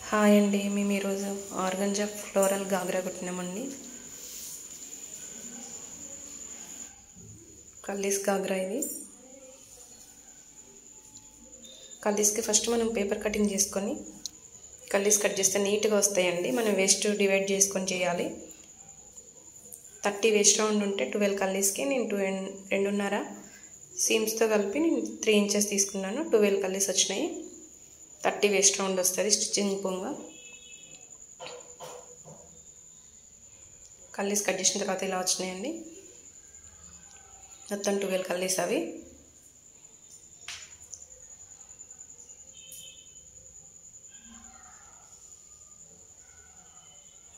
Hi అండి, మేము ఈరోజు ఆర్గంజా ఫ్లోరల్ గాగ్రా కుట్టినామండి. కల్లీస్ గాగ్రా ఇది. కల్లీస్కి ఫస్ట్ మనం పేపర్ కటింగ్ చేసుకొని కల్లీస్ కట్ చేస్తే నీట్గా వస్తాయండి. మనం వేస్ట్ డివైడ్ చేసుకొని చేయాలి. 30 వేస్ట్ రౌండ్ ఉంటే 12 కల్లీస్కి నేను 2.5 సీమ్స్తో కలిపి నేను 3 ఇంచెస్ తీసుకున్నాను. 12 కల్లీస్ వచ్చినాయి. 30 వేస్ట్ రౌండ్ వస్తుంది స్టిచ్చింగ్ పొంగ. కల్లీస్ కట్ చేసిన తర్వాత ఇలా వచ్చినాయండి. మొత్తం 12 కల్లీస్ అవి.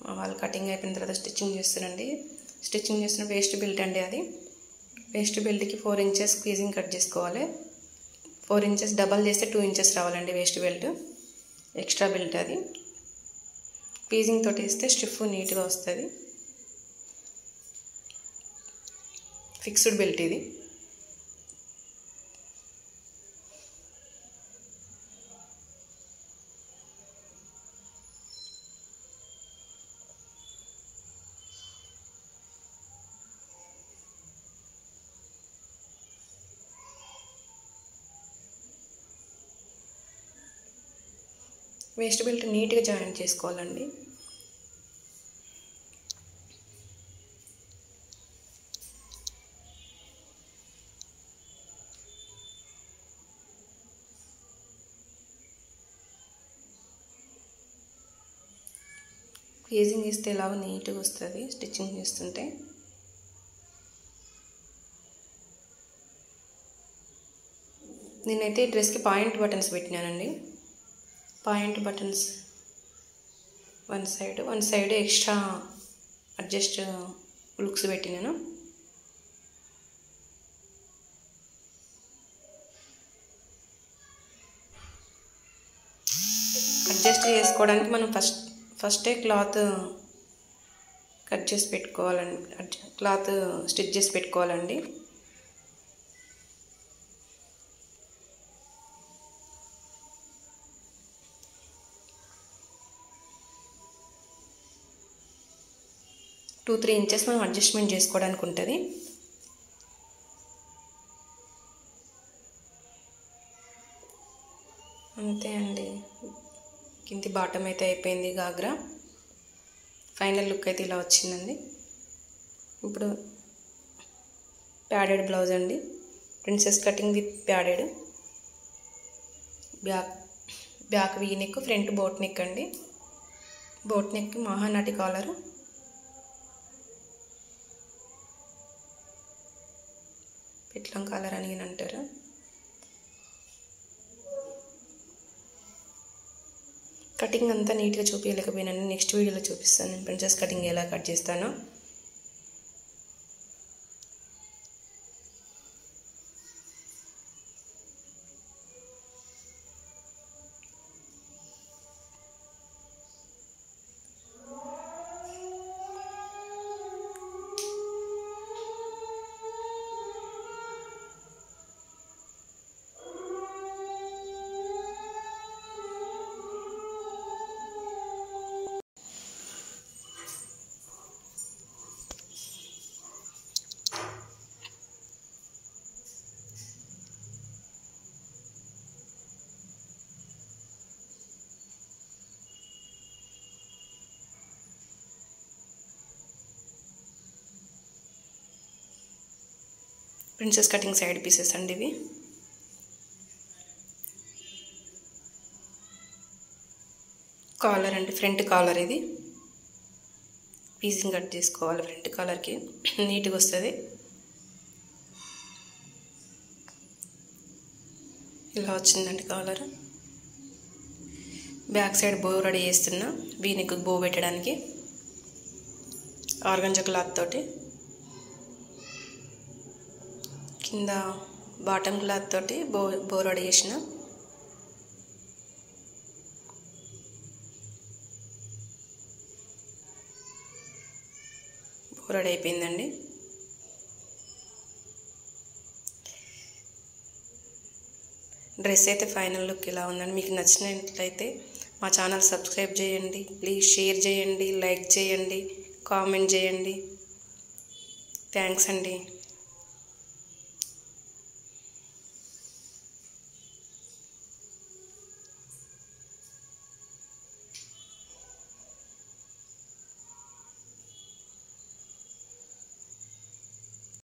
మా వాళ్ళు కటింగ్ అయిపోయిన తర్వాత స్టిచ్చింగ్ చేస్తారండి. స్టిచ్చింగ్ చేసిన వేస్ట్ బెల్ట్ అండి అది. వేస్ట్ బెల్ట్కి 4 ఇంచెస్ స్క్వీజింగ్ కట్ చేసుకోవాలి. 4 ఇంచెస్ డబల్ చేస్తే 2 ఇంచెస్ రావాలండి వేస్ట్ బెల్ట్. ఎక్స్ట్రా బెల్ట్ అది. స్క్వీజింగ్ తోటి వేస్తే స్టిఫ్ నీట్గా వస్తుంది. ఫిక్స్డ్ బెల్ట్ ఇది. వేస్ట్ బెల్ట్ నీట్గా జాయిన్ చేసుకోవాలండి. ఫేజింగ్ ఇస్తే ఇలా నీట్గా వస్తుంది స్టిచ్చింగ్ చేస్తుంటే. నేనైతే ఈ డ్రెస్కి పాయింట్ బటన్స్ పెట్టినానండి. Point buttons one side extra adjust looks పెట్టినాను. అడ్జస్ట్ చేసుకోవడానికి మనం ఫస్టే క్లాత్ కట్ చేసి పెట్టుకోవాలండి. క్లాత్ స్టిచ్ చేసి పెట్టుకోవాలండి. టూ 3 ఇంచెస్ మనం అడ్జస్ట్మెంట్ చేసుకోవడానికి ఉంటుంది. అంతే అండి. కింది బాటమ్ అయితే అయిపోయింది గాగ్రా. ఫైనల్ లుక్ అయితే ఇలా వచ్చిందండి. ఇప్పుడు ప్యాడెడ్ బ్లౌజ్ అండి. Princess cutting with padded. Back V neck, front boat neck అండి. Boat neck Mahanati collar. పెట్లం కాలర్ అని అంటారు. కటింగ్ అంతా నీట్గా చూపించలేకపోయినాను. నెక్స్ట్ వీడియోలో చూపిస్తాను నేను ప్రిన్సెస్ కటింగ్ ఎలా కట్ చేస్తానో. ప్రిన్సెస్ కటింగ్ సైడ్ పీసెస్ అండి ఇవి. కాలర్ అండి, ఫ్రంట్ కాలర్ ఇది. పీసింగ్ కట్ చేసుకోవాలి. ఫ్రంట్ కాలర్కి నీట్గా వస్తుంది. ఇలా వచ్చిందండి కాలర్. బ్యాక్ సైడ్ బో రెడీ చేస్తున్నా. వీనికి బో పెట్టడానికి ఆర్గంజా క్లాత్ తోటి. కింద బాటమ్ క్లాత్ తోటి బో రెడీ చేసిన. బో రెడీ అయిపోయిందండి. డ్రెస్ అయితే ఫైనల్ లుక్ ఇలా ఉందండి. మీకు నచ్చినట్లయితే మా ఛానల్ సబ్స్క్రైబ్ చేయండి. ప్లీజ్ షేర్ చేయండి, లైక్ చేయండి, కామెంట్ చేయండి. థ్యాంక్స్ అండి.